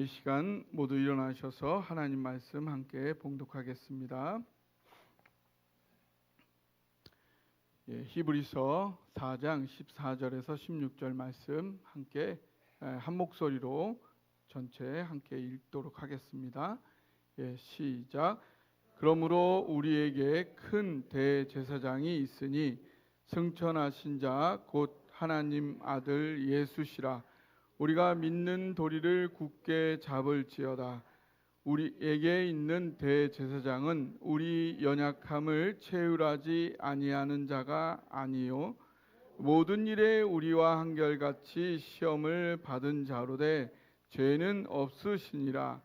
시간 모두 일어나셔서 하나님 말씀 함께 봉독하겠습니다. 히브리서 4장 14절에서 16절 말씀 함께 한 목소리로 전체 함께 읽도록 하겠습니다. 시작. 그러므로 우리에게 큰 대제사장이 있으니 승천하신 자 곧 하나님 아들 예수시라. 우리가 믿는 도리를 굳게 잡을지어다. 우리에게 있는 대제사장은 우리 연약함을 체휼하지 아니하는 자가 아니요 모든 일에 우리와 한결같이 시험을 받은 자로되 죄는 없으시니라.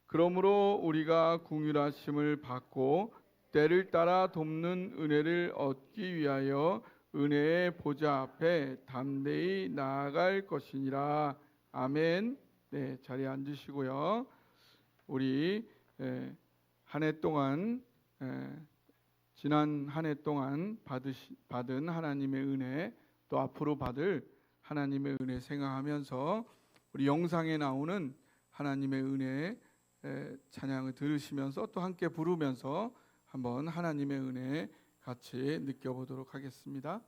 그러므로 우리가 긍휼하심을 받고 때를 따라 돕는 은혜를 얻기 위하여 은혜의 보좌 앞에 담대히 나아갈 것이니라. 아멘. 네, 자리에 앉으시고요. 우리 한 해 동안 지난 한 해 동안 받은 하나님의 은혜, 또 앞으로 받을 하나님의 은혜 생각하면서 우리 영상에 나오는 하나님의 은혜 찬양을 들으시면서 또 함께 부르면서 한번 하나님의 은혜 같이 느껴보도록 하겠습니다.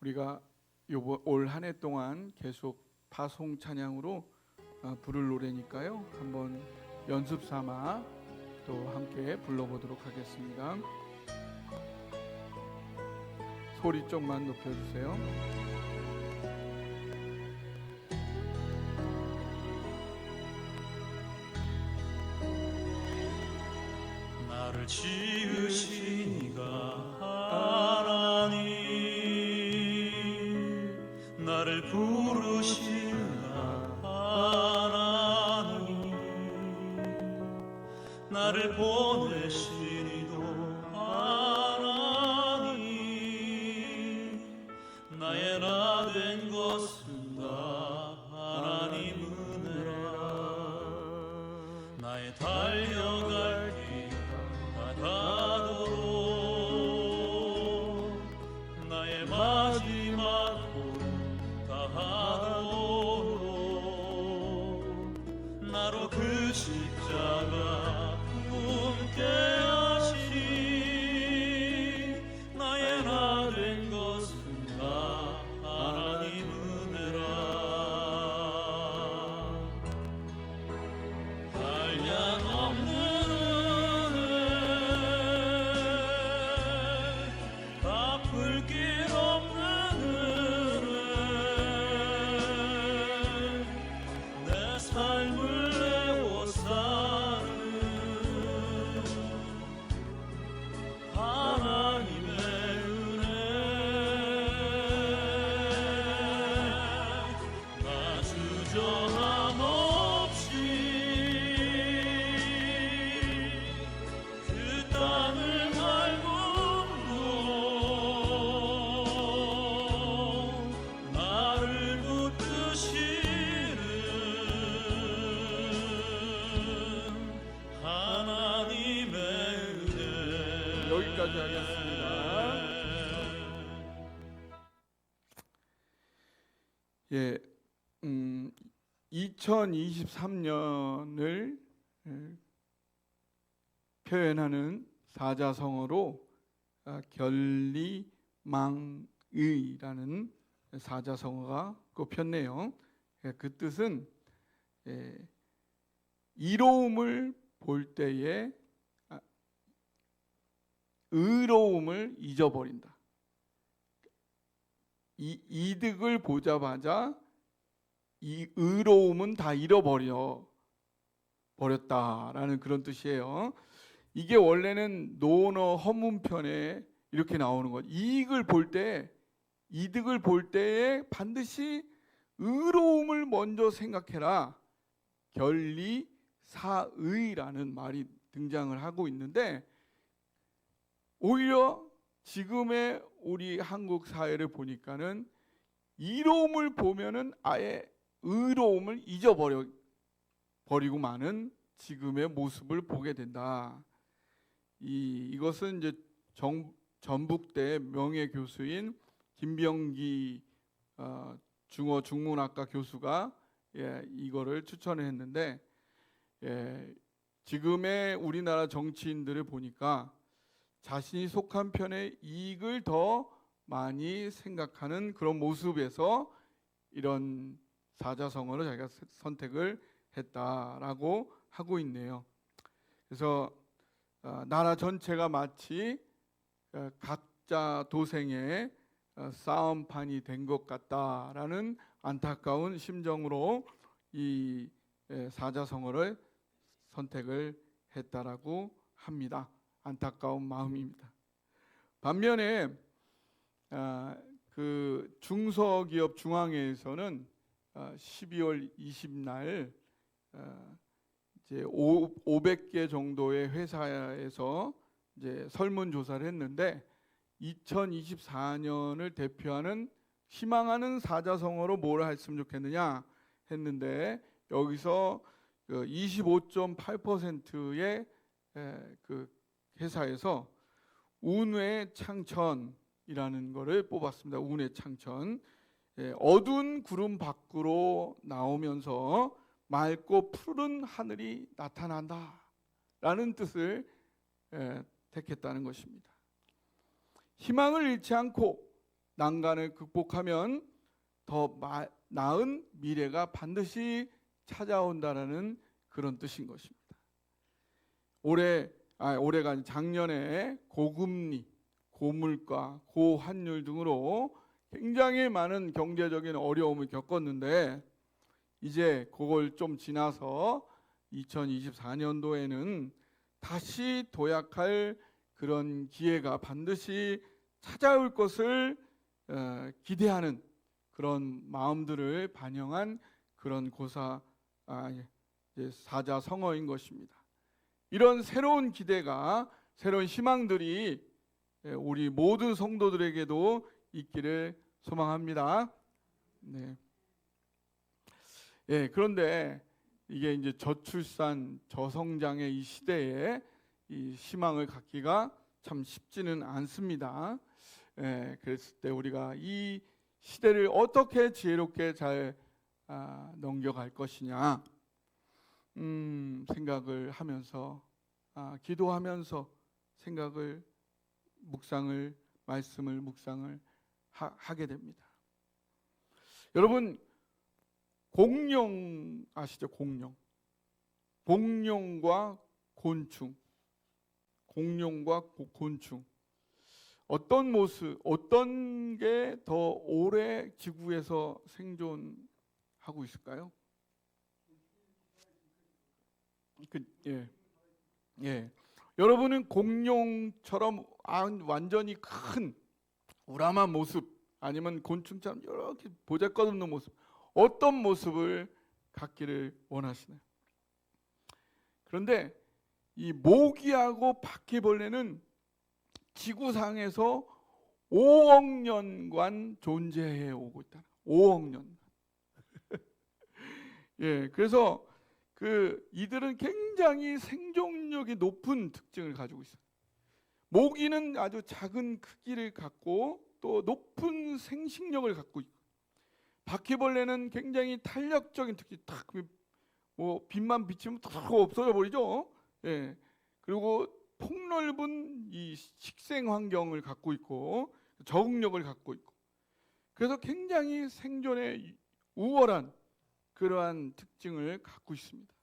우리가 올 한 해 동안 계속 파송 찬양으로 부를 노래니까요. 한번 연습 삼아 또 함께 불러보도록 하겠습니다. 소리 좀만 높여주세요. 나를 지으신 이가 하나님, 나를 부르신 이가 하나님, 나를 보내신 이도 하나님, 나의 나 된 것은 다 하나님 은혜라. 나의 달려갈 길 다하도록, 나의 마지막 홀 다하도록, 나로 그 십자가 품게 하시니, 나의 나 된 것은 다 하나님 은혜라. 한량 없는 갚을 길 없는 은혜, 내 삶을 내어 사는 하나님의 은혜, 나 주저함 없이 그 땅을 밟음도 나를 붙드시는 하나님의 은혜. 여기까지 하겠습니다. 2023년을 표현하는 사자성어로 결리망의라는 사자성어가 꼽혔네요. 그 뜻은 이로움을 볼 때에 의로움을 잊어버린다. 이득을 보자마자 이 의로움은 다 잃어버렸다라는 그런 뜻이에요. 이게 원래는 논어 헌문편에 이렇게 나오는 것. 이득을 볼 때에 반드시 의로움을 먼저 생각해라. 결리사의라는 말이 등장을 하고 있는데, 오히려 지금의 우리 한국 사회를 보니까는 이로움을 보면은 아예 의로움을 버리고 마는 지금의 모습을 보게 된다. 이것은 이제 전북대 명예 교수인 김병기 중어 중문학과 교수가 이거를 추천을 했는데, 지금의 우리나라 정치인들을 보니까 자신이 속한 편의 이익을 더 많이 생각하는 그런 모습에서 이런 사자성어를 자기가 선택을 했다라고 하고 있네요. 그래서 나라 전체가 마치 가짜 도생의 싸움판이 된 것 같다라는 안타까운 심정으로 이 사자성어를 선택을 했다라고 합니다. 안타까운 마음입니다. 반면에 그 중소기업 중앙회에서는 12월 20날 이제 500개 정도의 회사에서 이제 설문조사를 했는데 2024년을 대표하는 희망하는 사자성어로 뭘 했으면 좋겠느냐 했는데, 여기서 25.8%의 그 회사에서 운회 창천이라는 거를 뽑았습니다. 운회 창천. 어두운 구름 밖으로 나오면서 맑고 푸른 하늘이 나타난다라는 뜻을 택했다는 것입니다. 희망을 잃지 않고 난간을 극복하면 더 나은 미래가 반드시 찾아온다라는 그런 뜻인 것입니다. 올해가 아닌 작년에 고금리, 고물가, 고환율 등으로 굉장히 많은 경제적인 어려움을 겪었는데, 이제 그걸 좀 지나서 2024년도에는 다시 도약할 그런 기회가 반드시 찾아올 것을 기대하는 그런 마음들을 반영한 그런 사자성어인 것입니다. 이런 새로운 기대가, 새로운 희망들이 우리 모든 성도들에게도 있기를 소망합니다. 네. 그런데 이게 이제 저출산, 저성장의 이 시대에 이 희망을 갖기가 참 쉽지는 않습니다. 그랬을 때 우리가 이 시대를 어떻게 지혜롭게 잘 넘겨갈 것이냐 생각을 하면서 기도하면서 말씀을 묵상을 하게 됩니다. 여러분, 공룡 아시죠? 공룡과 곤충. 어떤 게 더 오래 지구에서 생존하고 있을까요? 여러분은 공룡처럼 완전히 큰 우람한 모습, 아니면 곤충처럼 이렇게 보잘것없는 모습, 어떤 모습을 갖기를 원하시나요? 그런데 이 모기하고 바퀴벌레는 지구상에서 5억 년간 존재해 오고 있다. 5억 년. 그래서 이들은 굉장히 생존력이 높은 특징을 가지고 있어요. 모기는 아주 작은 크기를 갖고 또 높은 생식력을 갖고 있고, 바퀴벌레는 굉장히 탄력적인 특징, 빛만 비치면 탁 없어져 버리죠. 그리고 폭넓은 이 식생 환경을 갖고 있고 적응력을 갖고 있고, 그래서 굉장히 생존에 우월한 그러한 특징을 갖고 있습니다.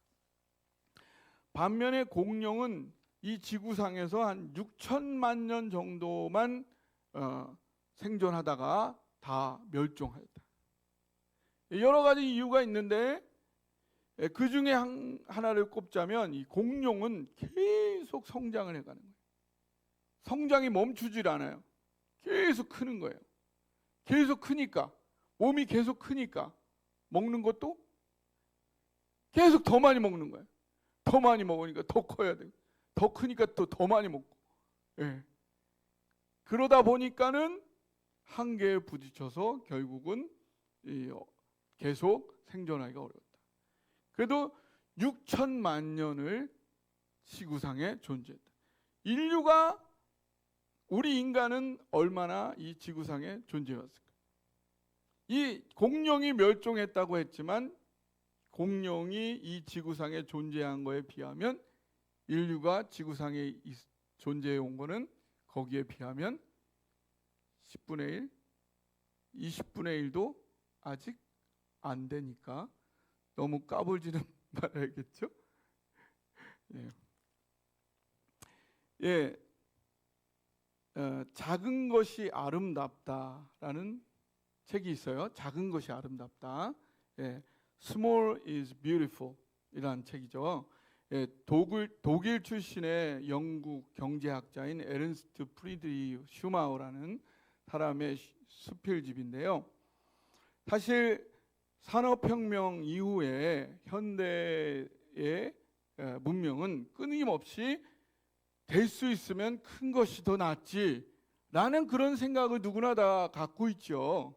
반면에 공룡은 이 지구상에서 한 6천만 년 정도만 생존하다가 다 멸종하였다. 여러 가지 이유가 있는데 그 중에 하나를 꼽자면 이 공룡은 계속 성장을 해가는 거예요. 성장이 멈추질 않아요. 계속 크는 거예요. 계속 크니까, 몸이 계속 크니까 먹는 것도 계속 더 많이 먹는 거예요. 더 많이 먹으니까 더 커야 되고, 더 크니까 또 더 많이 먹고. 그러다 보니까는 한계에 부딪혀서 결국은 계속 생존하기가 어려웠다. 그래도 6천만 년을 지구상에 존재했다. 인류가 우리 인간은 얼마나 이 지구상에 존재했을까? 이 공룡이 멸종했다고 했지만 공룡이 이 지구상에 존재한 거에 비하면 인류가 지구상에 존재해 온 거는 거기에 비하면 10분의 1, 20분의 1도 아직 안 되니까 너무 까불지는 말아야겠죠? 작은 것이 아름답다라는 책이 있어요. 작은 것이 아름답다. Small is beautiful 이라는 책이죠. 독일 출신의 영국 경제학자인 에른스트 프리드리히 슈마우라는 사람의 수필집인데요. 사실 산업혁명 이후에 현대의 문명은 끊임없이 될 수 있으면 큰 것이 더 낫지라는 그런 생각을 누구나 다 갖고 있죠.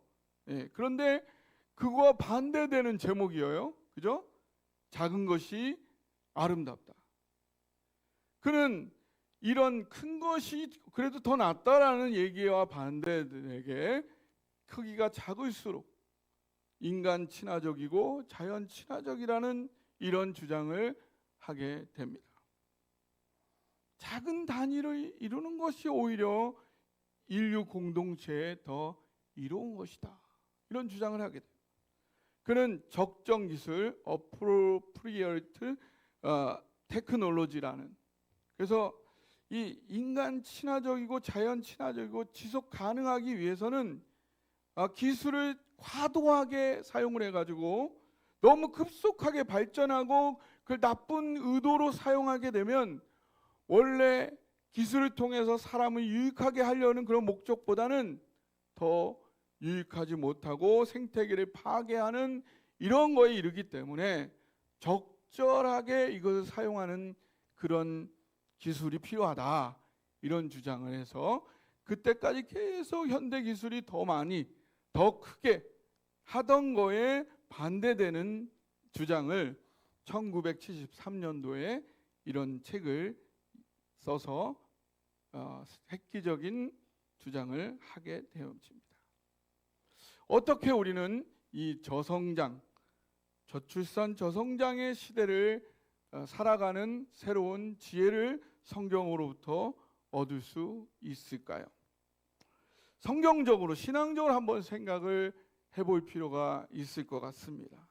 그런데 그거와 반대되는 제목이에요. 그죠? 작은 것이 아름답다. 그는 이런 큰 것이 그래도 더 낫다라는 얘기와 반대되게 크기가 작을수록 인간 친화적이고 자연 친화적이라는 이런 주장을 하게 됩니다. 작은 단위를 이루는 것이 오히려 인류 공동체에 더 이로운 것이다. 이런 주장을 하게 돼요. 그는 적정 기술, appropriate technology라는, 그래서 이 인간 친화적이고 자연 친화적이고 지속 가능하기 위해서는 기술을 과도하게 사용을 해가지고 너무 급속하게 발전하고 그걸 나쁜 의도로 사용하게 되면 원래 기술을 통해서 사람을 유익하게 하려는 그런 목적보다는 더 유익하지 못하고 생태계를 파괴하는 이런 거에 이르기 때문에 적절하게 이것을 사용하는 그런 기술이 필요하다. 이런 주장을 해서 그때까지 계속 현대 기술이 더 많이 더 크게 하던 거에 반대되는 주장을 1973년도에 이런 책을 써서 획기적인 주장을 하게 되었습니다. 어떻게 우리는 이 저성장, 저출산 저성장의 시대를 살아가는 새로운 지혜를 성경으로부터 얻을 수 있을까요? 성경적으로 신앙적으로 한번 생각을 해볼 필요가 있을 것 같습니다.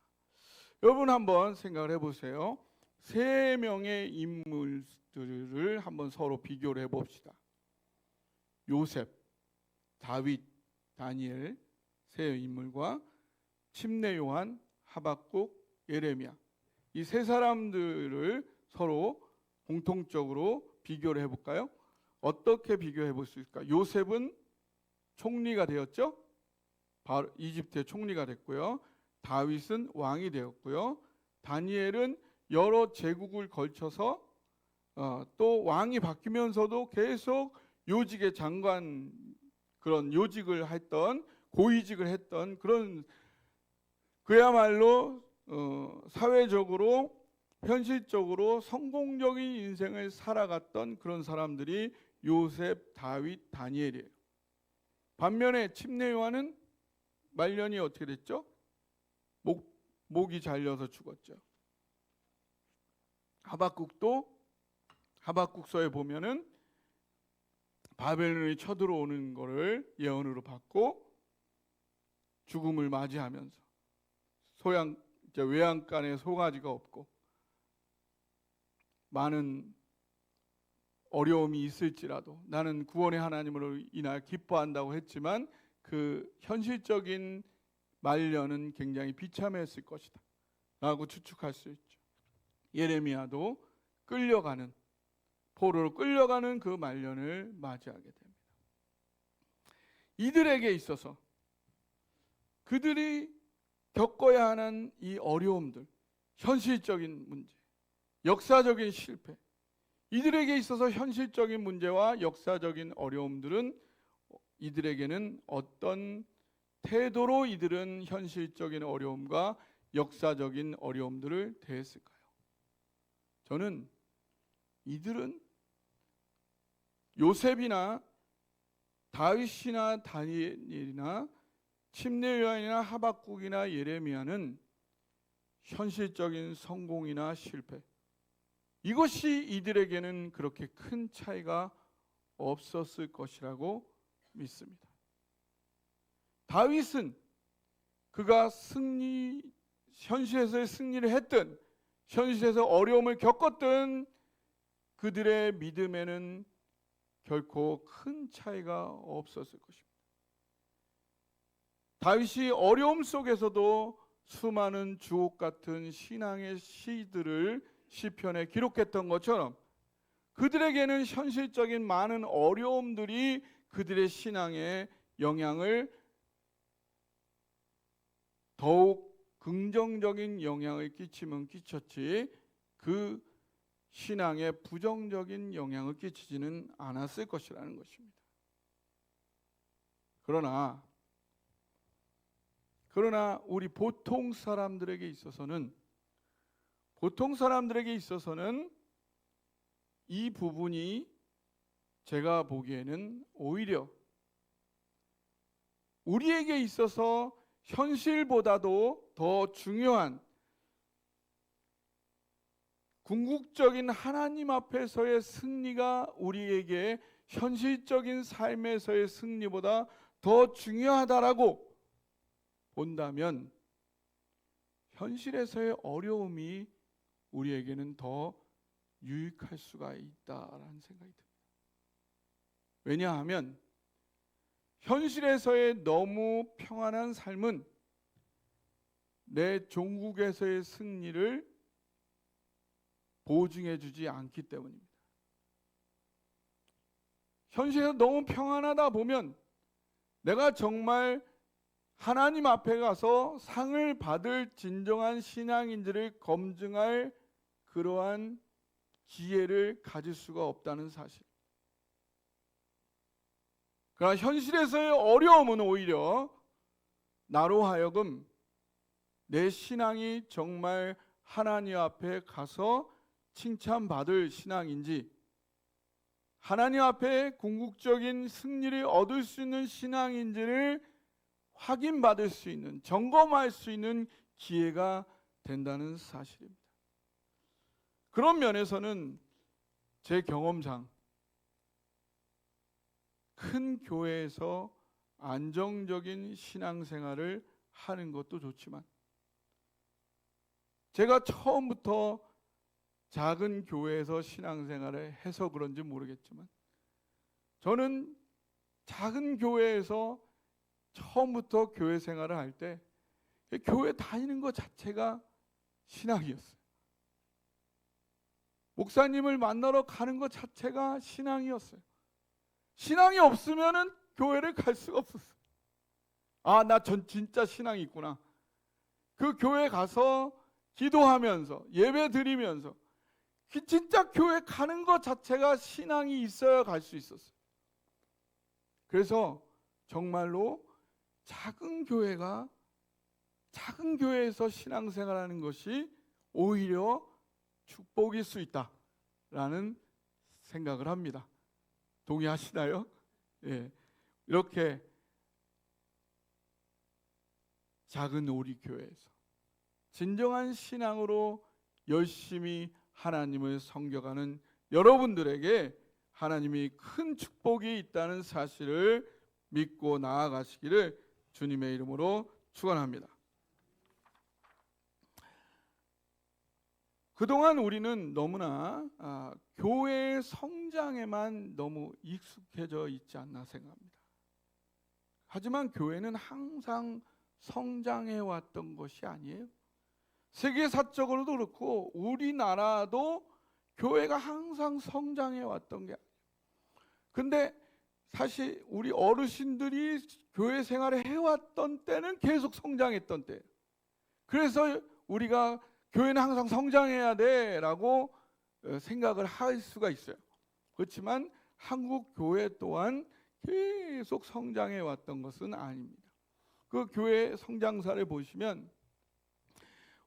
여러분 한번 생각을 해보세요. 세 명의 인물들을 한번 서로 비교를 해봅시다. 요셉, 다윗, 다니엘 세 인물과 침례 요한, 하박국, 예레미야, 이 세 사람들을 서로 공통적으로 비교를 해볼까요? 어떻게 비교해 볼 수 있을까? 요셉은 총리가 되었죠. 바로 이집트의 총리가 됐고요. 다윗은 왕이 되었고요. 다니엘은 여러 제국을 걸쳐서 또 왕이 바뀌면서도 계속 요직의 장관, 그런 요직을 했던, 고위직을 했던 그런, 그야말로 사회적으로 현실적으로 성공적인 인생을 살아갔던 그런 사람들이 요셉, 다윗, 다니엘이에요. 반면에 침례 요한은 말년이 어떻게 됐죠? 목이 잘려서 죽었죠. 하박국서에 보면은 바벨론이 쳐들어오는 것을 예언으로 받고 죽음을 맞이하면서 외양간에 송아지가 없고 많은 어려움이 있을지라도 나는 구원의 하나님으로 인하여 기뻐한다고 했지만 그 현실적인 말년은 굉장히 비참했을 것이다 라고 추측할 수 있죠. 예레미야도 포로로 끌려가는 그 말년을 맞이하게 됩니다. 이들에게 있어서 그들이 겪어야 하는 이 어려움들, 현실적인 문제, 역사적인 실패, 이들에게 있어서 현실적인 문제와 역사적인 어려움들은 이들에게는 어떤 태도로 이들은 현실적인 어려움과 역사적인 어려움들을 대했을까요? 저는 이들은 요셉이나 다윗이나 다니엘이나 침례요한이나 하박국이나 예레미야는 현실적인 성공이나 실패, 이것이 이들에게는 그렇게 큰 차이가 없었을 것이라고 믿습니다. 다윗은 그가 현실에서의 승리를 했든 현실에서 어려움을 겪었든 그들의 믿음에는 결코 큰 차이가 없었을 것입니다. 다윗이 어려움 속에서도 수많은 주옥 같은 신앙의 시들을 시편에 기록했던 것처럼 그들에게는 현실적인 많은 어려움들이 그들의 신앙에 영향을, 더욱 긍정적인 영향을 끼치면 끼쳤지 그 신앙에 부정적인 영향을 끼치지는 않았을 것이라는 것입니다. 그러나 우리 보통 사람들에게 있어서는 이 부분이 제가 보기에는 오히려 우리에게 있어서 현실보다도 더 중요한 궁극적인 하나님 앞에서의 승리가 우리에게 현실적인 삶에서의 승리보다 더 중요하다라고 본다면 현실에서의 어려움이 우리에게는 더 유익할 수가 있다라는 생각이 듭니다. 왜냐하면 현실에서의 너무 평안한 삶은 내 종국에서의 승리를 보증해 주지 않기 때문입니다. 현실에서 너무 평안하다 보면 내가 정말 하나님 앞에 가서 상을 받을 진정한 신앙인들을 검증할 그러한 기회를 가질 수가 없다는 사실. 그러나 현실에서의 어려움은 오히려 나로 하여금 내 신앙이 정말 하나님 앞에 가서 칭찬받을 신앙인지, 하나님 앞에 궁극적인 승리를 얻을 수 있는 신앙인지를 확인받을 수 있는, 점검할 수 있는 기회가 된다는 사실입니다. 그런 면에서는 제 경험상 큰 교회에서 안정적인 신앙생활을 하는 것도 좋지만, 제가 처음부터 작은 교회에서 신앙생활을 해서 그런지 모르겠지만 저는 작은 교회에서 처음부터 교회 생활을 할 때 교회 다니는 것 자체가 신앙이었어요. 목사님을 만나러 가는 것 자체가 신앙이었어요. 신앙이 없으면은 교회를 갈 수가 없었어요. 아, 나 진짜 신앙이 있구나. 그 교회 가서 기도하면서 예배 드리면서 진짜 교회 가는 것 자체가 신앙이 있어야 갈 수 있었어요. 그래서 정말로 작은 교회에서 신앙생활하는 것이 오히려 축복일 수 있다라는 생각을 합니다. 동의하시나요? 예. 이렇게 작은 우리 교회에서 진정한 신앙으로 열심히 하나님을 섬겨가는 여러분들에게 하나님이 큰 축복이 있다는 사실을 믿고 나아가시기를 주님의 이름으로 축원합니다. 그동안 우리는 너무나 교회의 성장에만 너무 익숙해져 있지 않나 생각합니다. 하지만 교회는 항상 성장해 왔던 것이 아니에요. 세계사적으로도 그렇고 우리나라도 교회가 항상 성장해 왔던 게 아니에요. 근데 사실 우리 어르신들이 교회 생활을 해왔던 때는 계속 성장했던 때예요. 그래서 우리가 교회는 항상 성장해야 돼라고 생각을 할 수가 있어요. 그렇지만 한국 교회 또한 계속 성장해 왔던 것은 아닙니다. 그 교회 성장사를 보시면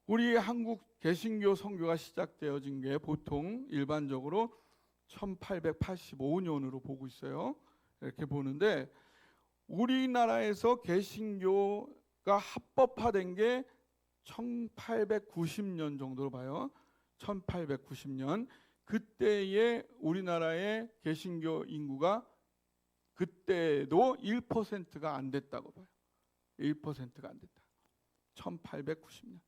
우리 한국 개신교 선교가 시작되어진 게 보통 일반적으로 1885년으로 보고 있어요. 이렇게 보는데 우리나라에서 개신교가 합법화된 게 1890년 정도로 봐요. 1890년. 그때의 우리나라의 개신교 인구가 그때도 1%가 안 됐다고 봐요. 1%가 안 됐다. 1890년.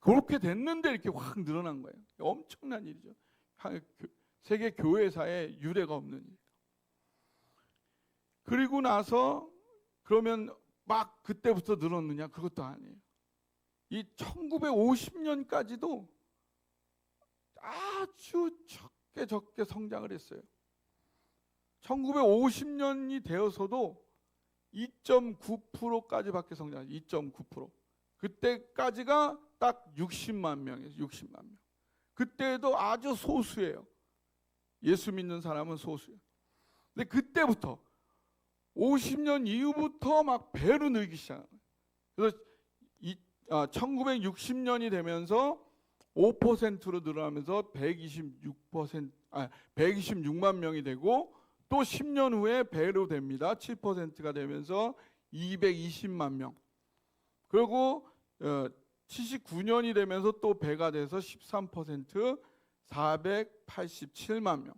그렇게 됐는데 이렇게 확 늘어난 거예요. 엄청난 일이죠. 세계 교회사에 유례가 없는 일. 그리고 나서 그러면 막 그때부터 늘었느냐? 그것도 아니에요. 이 1950년까지도 아주 적게 성장을 했어요. 1950년이 되어서도 2.9%까지밖에 성장. 2.9%. 그때까지가 딱 60만 명이에요. 60만 명. 그때도 아주 소수예요. 예수 믿는 사람은 소수예요. 근데 그때부터 50년 이후부터 막 배로 늘기 시작한 거예요. 그래서 1960년이 되면서 5%로 늘어나면서 126만 명이 되고 또 10년 후에 배로 됩니다. 7%가 되면서 220만 명. 그리고 79년이 되면서 또 배가 돼서 13% 487만 명.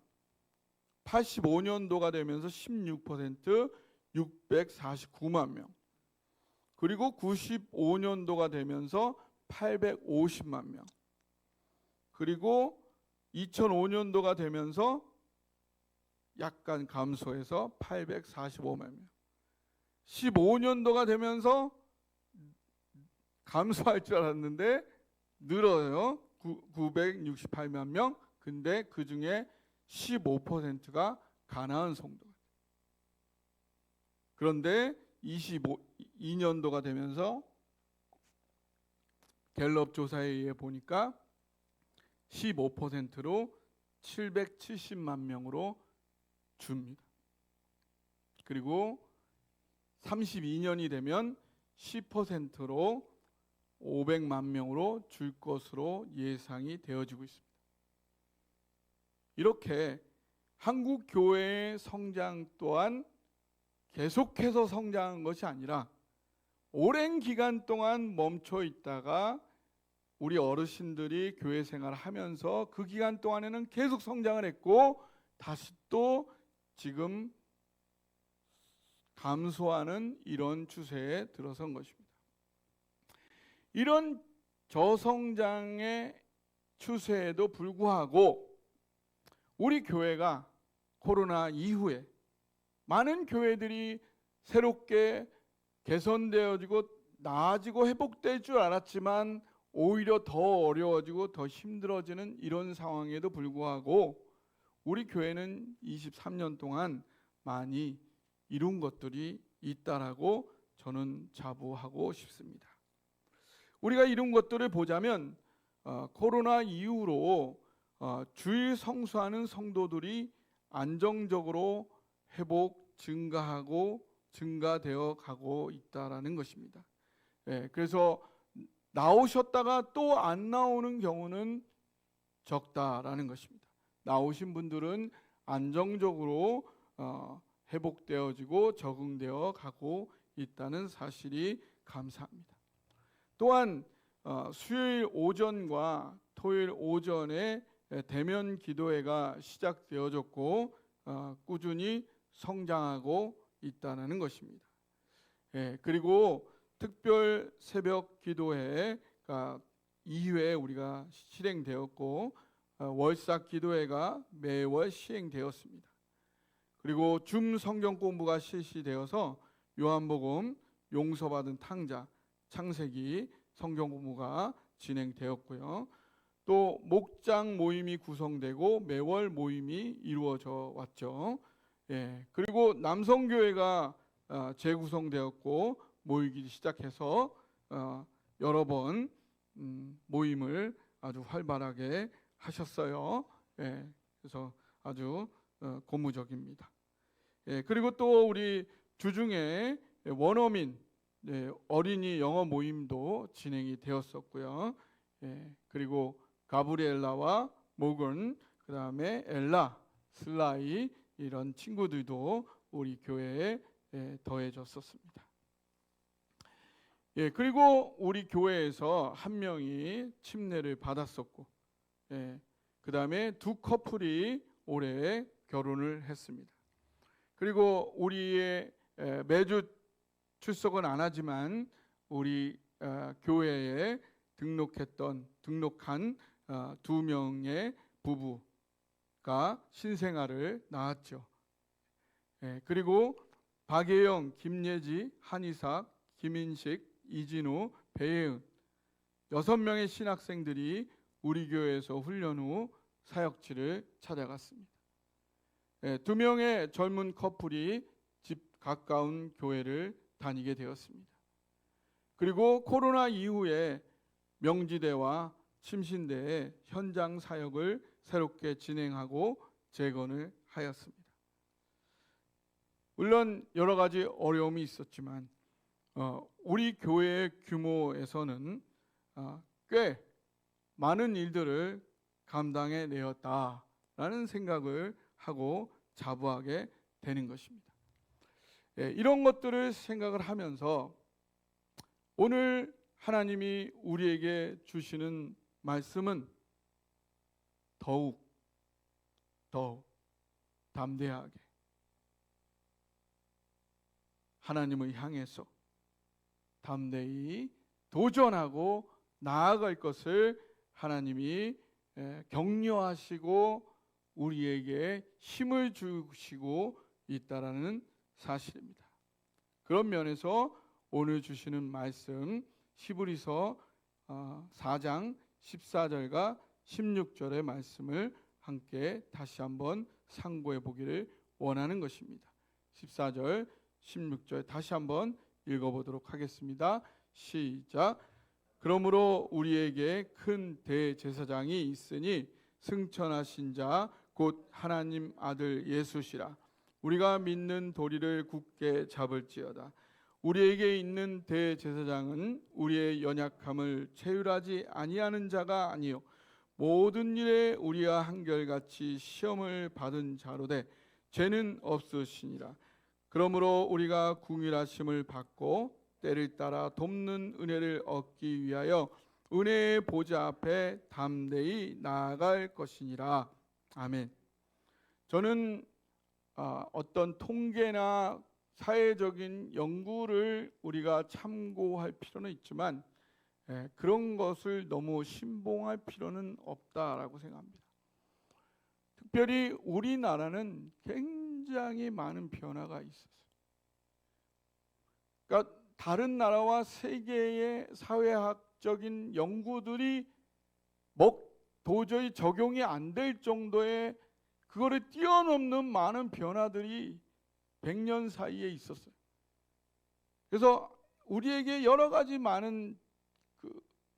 85년도가 되면서 16% 649만 명. 그리고 95년도가 되면서 850만 명. 그리고 2005년도가 되면서 약간 감소해서 845만 명. 15년도가 되면서 감소할 줄 알았는데 늘어요. 968만 명. 근데 그 중에 15%가 가나안 성도가 돼요. 그런데 22년도가 되면서 갤럽 조사에 의해 보니까 15%로 770만 명으로 줍니다. 그리고 32년이 되면 10%로 500만 명으로 줄 것으로 예상이 되어지고 있습니다. 이렇게 한국 교회의 성장 또한 계속해서 성장한 것이 아니라 오랜 기간 동안 멈춰 있다가 우리 어르신들이 교회 생활을 하면서 그 기간 동안에는 계속 성장을 했고 다시 또 지금 감소하는 이런 추세에 들어선 것입니다. 이런 저성장의 추세에도 불구하고 우리 교회가 코로나 이후에 많은 교회들이 새롭게 개선되어지고 나아지고 회복될 줄 알았지만 오히려 더 어려워지고 더 힘들어지는 이런 상황에도 불구하고 우리 교회는 23년 동안 많이 이룬 것들이 있다라고 저는 자부하고 싶습니다. 우리가 이룬 것들을 보자면 코로나 이후로 주일 성수하는 성도들이 안정적으로 회복, 증가되어 가고 있다라는 것입니다. 그래서 나오셨다가 또 안 나오는 경우는 적다라는 것입니다. 나오신 분들은 안정적으로 회복되어지고 적응되어 가고 있다는 사실이 감사합니다. 또한 수요일 오전과 토요일 오전에 대면 기도회가 시작되어졌고 꾸준히 성장하고 있다는 것입니다. 그리고 특별 새벽 기도회가 2회 우리가 실행되었고 월삭 기도회가 매월 시행되었습니다. 그리고 줌 성경 공부가 실시되어서 요한복음, 용서받은 탕자, 창세기 성경 공부가 진행되었고요. 또 목장 모임이 구성되고 매월 모임이 이루어져 왔죠. 그리고 남성교회가 재구성되었고 모이기 시작해서 여러 번 모임을 아주 활발하게 하셨어요. 그래서 아주 고무적입니다. 그리고 또 우리 주중에 원어민 어린이 영어 모임도 진행이 되었었고요. 그리고 가브리엘라와 모건, 그 다음에 엘라, 슬라이 이런 친구들도 우리 교회에 더해졌었습니다. 그리고 우리 교회에서 한 명이 침례를 받았었고, 그 다음에 두 커플이 올해 결혼을 했습니다. 그리고 우리의 매주 출석은 안 하지만 우리 교회에 등록한 두 명의 부부가 신생아를 낳았죠. 그리고 박예영, 김예지, 한이삭, 김인식, 이진우, 배혜은 6명의 신학생들이 우리 교회에서 훈련 후 사역지를 찾아갔습니다. 2명의 젊은 커플이 집 가까운 교회를 다니게 되었습니다. 그리고 코로나 이후에 명지대와 침신대의 현장 사역을 새롭게 진행하고 재건을 하였습니다. 물론 여러 가지 어려움이 있었지만 우리 교회의 규모에서는 꽤 많은 일들을 감당해 내었다라는 생각을 하고 자부하게 되는 것입니다. 이런 것들을 생각을 하면서 오늘 하나님이 우리에게 주시는 말씀은 더욱 담대하게 하나님을 향해서 담대히 도전하고 나아갈 것을 하나님이 격려하시고 우리에게 힘을 주시고 있다라는 사실입니다. 그런 면에서 오늘 주시는 말씀 히브리서 4장 14절과 16절의 말씀을 함께 다시 한번 상고해 보기를 원하는 것입니다. 14절, 16절 다시 한번 읽어보도록 하겠습니다. 시작. 그러므로 우리에게 큰 대제사장이 있으니 승천하신 자 곧 하나님 아들 예수시라. 우리가 믿는 도리를 굳게 잡을지어다. 우리에게 있는 대제사장은 우리의 연약함을 체휼하지 아니하는 자가 아니요 모든 일에 우리와 한결같이 시험을 받은 자로되 죄는 없으시니라. 그러므로 우리가 궁휼하심을 받고 때를 따라 돕는 은혜를 얻기 위하여 은혜의 보좌 앞에 담대히 나아갈 것이니라. 아멘. 저는 어떤 통계나 사회적인 연구를 우리가 참고할 필요는 있지만 그런 것을 너무 신봉할 필요는 없다라고 생각합니다. 특별히 우리나라는 굉장히 많은 변화가 있었어요. 그러니까 다른 나라와 세계의 사회학적인 연구들이 도저히 적용이 안 될 정도의 그거를 뛰어넘는 많은 변화들이 100년 사이에 있었어요. 그래서 우리에게 여러 가지 많은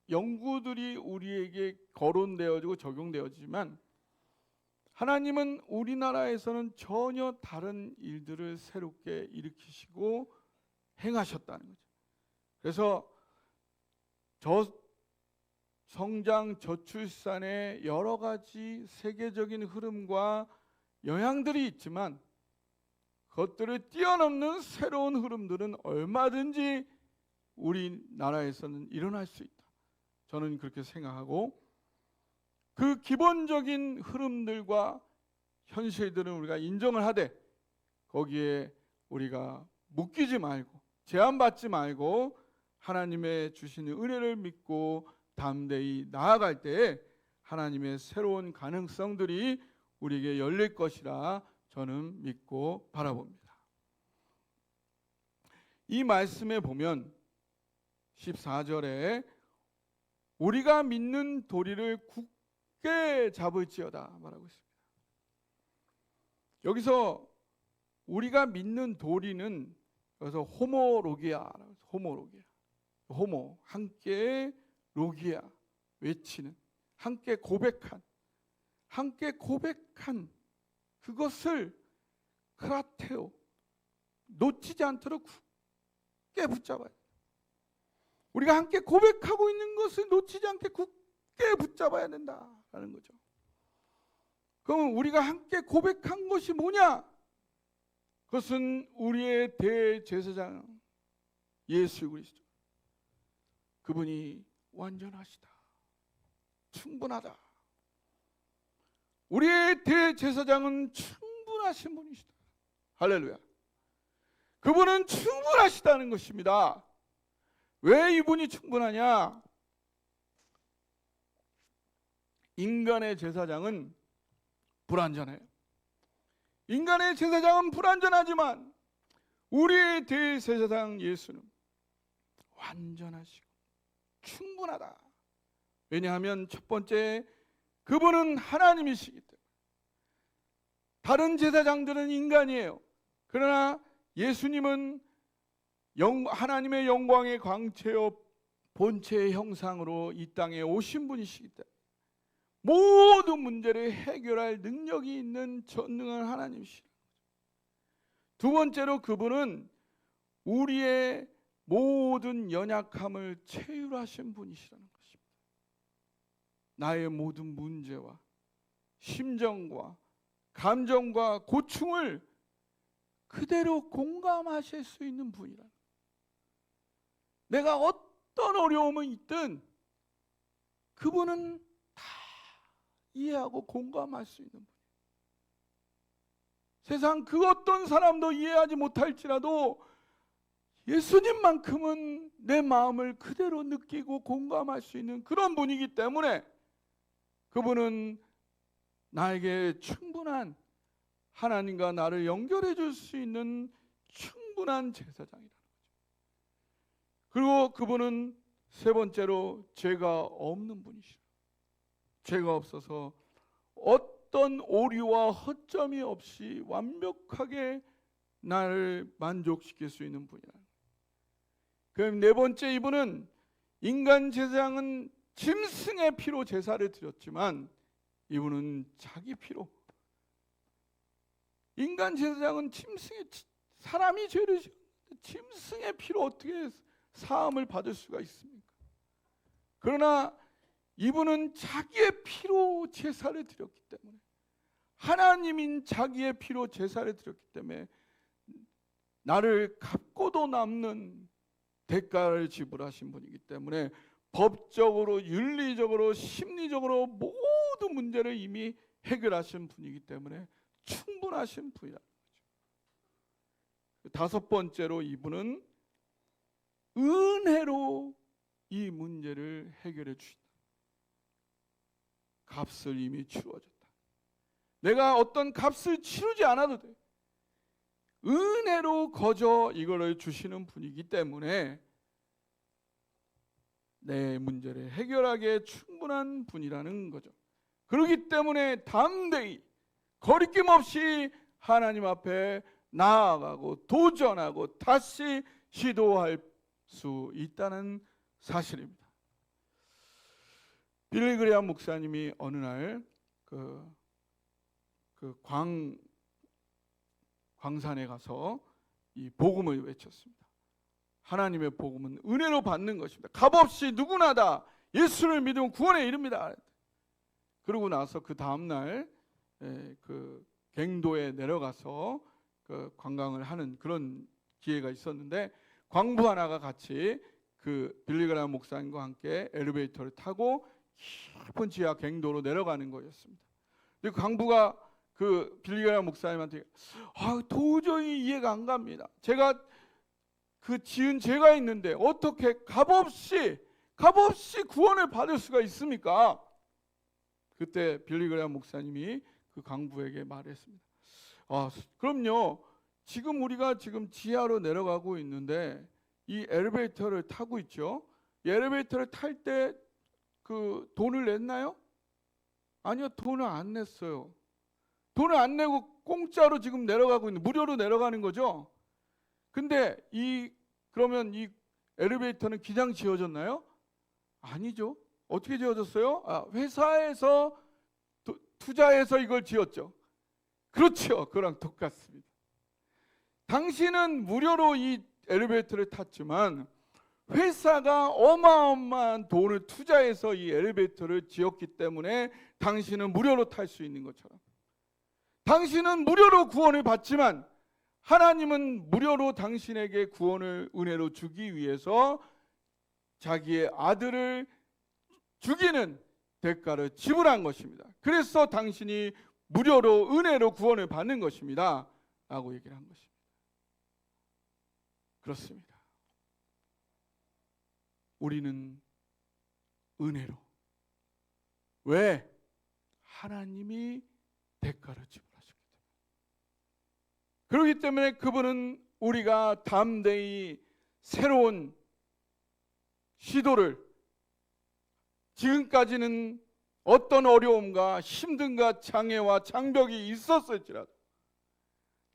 연구들이 우리에게 거론되어지고 적용되어지지만 하나님은 우리나라에서는 전혀 다른 일들을 새롭게 일으키시고 행하셨다는 거죠. 그래서 성장 저출산의 여러 가지 세계적인 흐름과 영향들이 있지만 그것들을 뛰어넘는 새로운 흐름들은 얼마든지 우리나라에서는 일어날 수 있다. 저는 그렇게 생각하고 그 기본적인 흐름들과 현실들은 우리가 인정을 하되 거기에 우리가 묶이지 말고 제한받지 말고 하나님의 주시는 은혜를 믿고 담대히 나아갈 때에 하나님의 새로운 가능성들이 우리에게 열릴 것이라 저는 믿고 바라봅니다. 이 말씀에 보면 14절에 우리가 믿는 도리를 굳게 잡을지어다 말하고 있습니다. 여기서 우리가 믿는 도리는 여기서 호모로기아, 호모 함께 로기아 외치는 함께 고백한 그것을 크라테오 놓치지 않도록 굳게 붙잡아야 된다. 우리가 함께 고백하고 있는 것을 놓치지 않게 굳게 붙잡아야 된다라는 거죠. 그럼 우리가 함께 고백한 것이 뭐냐? 그것은 우리의 대제사장 예수 그리스도. 그분이 완전하시다. 충분하다. 우리의 대제사장은 충분하신 분이시다. 할렐루야. 그분은 충분하시다는 것입니다. 왜 이분이 충분하냐? 인간의 제사장은 불완전해요. 인간의 제사장은 불완전하지만 우리의 대제사장 예수는 완전하시고 충분하다. 왜냐하면 첫 번째, 그분은 하나님이시기 때문에. 다른 제사장들은 인간이에요. 그러나 예수님은 하나님의 영광의 광채요 본체의 형상으로 이 땅에 오신 분이시기 때문에 모든 문제를 해결할 능력이 있는 전능한 하나님이시라는 거죠. 두 번째로 그분은 우리의 모든 연약함을 체휼하신 분이시라는 것입니다. 나의 모든 문제와 심정과 감정과 고충을 그대로 공감하실 수 있는 분이라는 거예요. 내가 어떤 어려움이 있든 그분은 다 이해하고 공감할 수 있는 분이에요. 세상 그 어떤 사람도 이해하지 못할지라도 예수님만큼은 내 마음을 그대로 느끼고 공감할 수 있는 그런 분이기 때문에 그분은 나에게 충분한, 하나님과 나를 연결해 줄 수 있는 충분한 제사장이라는 거죠. 그리고 그분은 세 번째로 죄가 없는 분이시라. 죄가 없어서 어떤 오류와 허점이 없이 완벽하게 나를 만족시킬 수 있는 분이라. 그럼 네 번째, 이분은 인간 제사장은 짐승의 피로 제사를 드렸지만 이분은 자기 피로. 인간 제사장은 사람이 죄를 지었는데 짐승의 피로 어떻게 사함을 받을 수가 있습니까? 그러나 이분은 자기의 피로 제사를 드렸기 때문에, 하나님인 자기의 피로 제사를 드렸기 때문에 나를 갚고도 남는 대가를 지불하신 분이기 때문에 법적으로, 윤리적으로, 심리적으로 모든 문제를 이미 해결하신 분이기 때문에 충분하신 분이라는 거죠. 다섯 번째로, 이분은 은혜로 이 문제를 해결해 주신다. 값을 이미 치루어졌다. 내가 어떤 값을 치르지 않아도 돼. 은혜로 거저 이거를 주시는 분이기 때문에 내 문제를 해결하기에 충분한 분이라는 거죠. 그렇기 때문에 담대히 거리낌 없이 하나님 앞에 나아가고 도전하고 다시 시도할 수 있다는 사실입니다. 빌리 그레이엄 목사님이 어느 날 광산에 가서 이 복음을 외쳤습니다. 하나님의 복음은 은혜로 받는 것입니다. 값없이 누구나 다 예수를 믿으면 구원에 이릅니다. 그러고 나서 그 다음날 그 갱도에 내려가서 그 관광을 하는 그런 기회가 있었는데, 광부 하나가 같이 그 빌리 그레이엄 목사님과 함께 엘리베이터를 타고 깊은 지하 갱도로 내려가는 거였습니다. 근데 광부가 그 빌리 그레이엄 목사님한테 도저히 이해가 안 갑니다. 제가 그 지은 죄가 있는데 어떻게 값없이 구원을 받을 수가 있습니까? 그때 빌리 그레이엄 목사님이 그 광부에게 말했습니다. 그럼요. 지금 우리가 지하로 내려가고 있는데 이 엘리베이터를 타고 있죠. 이 엘리베이터를 탈 때 그 돈을 냈나요? 아니요, 돈을 안 냈어요. 돈을 안 내고 공짜로 지금 내려가고 있는, 무료로 내려가는 거죠. 근데 그러면 이 엘리베이터는 기장 지어졌나요? 아니죠. 어떻게 지어졌어요? 회사에서 투자해서 이걸 지었죠. 그렇죠. 그거랑 똑같습니다. 당신은 무료로 이 엘리베이터를 탔지만 회사가 어마어마한 돈을 투자해서 이 엘리베이터를 지었기 때문에 당신은 무료로 탈 수 있는 것처럼, 당신은 무료로 구원을 받지만 하나님은 무료로 당신에게 구원을 은혜로 주기 위해서 자기의 아들을 죽이는 대가를 지불한 것입니다. 그래서 당신이 무료로 은혜로 구원을 받는 것입니다 라고 얘기를 한 것입니다. 그렇습니다. 우리는 은혜로, 왜? 하나님이 대가를 지불하셨기 때문에. 그렇기 때문에 그분은 우리가 담대히 새로운 시도를, 지금까지는 어떤 어려움과 힘든가 장애와 장벽이 있었을지라도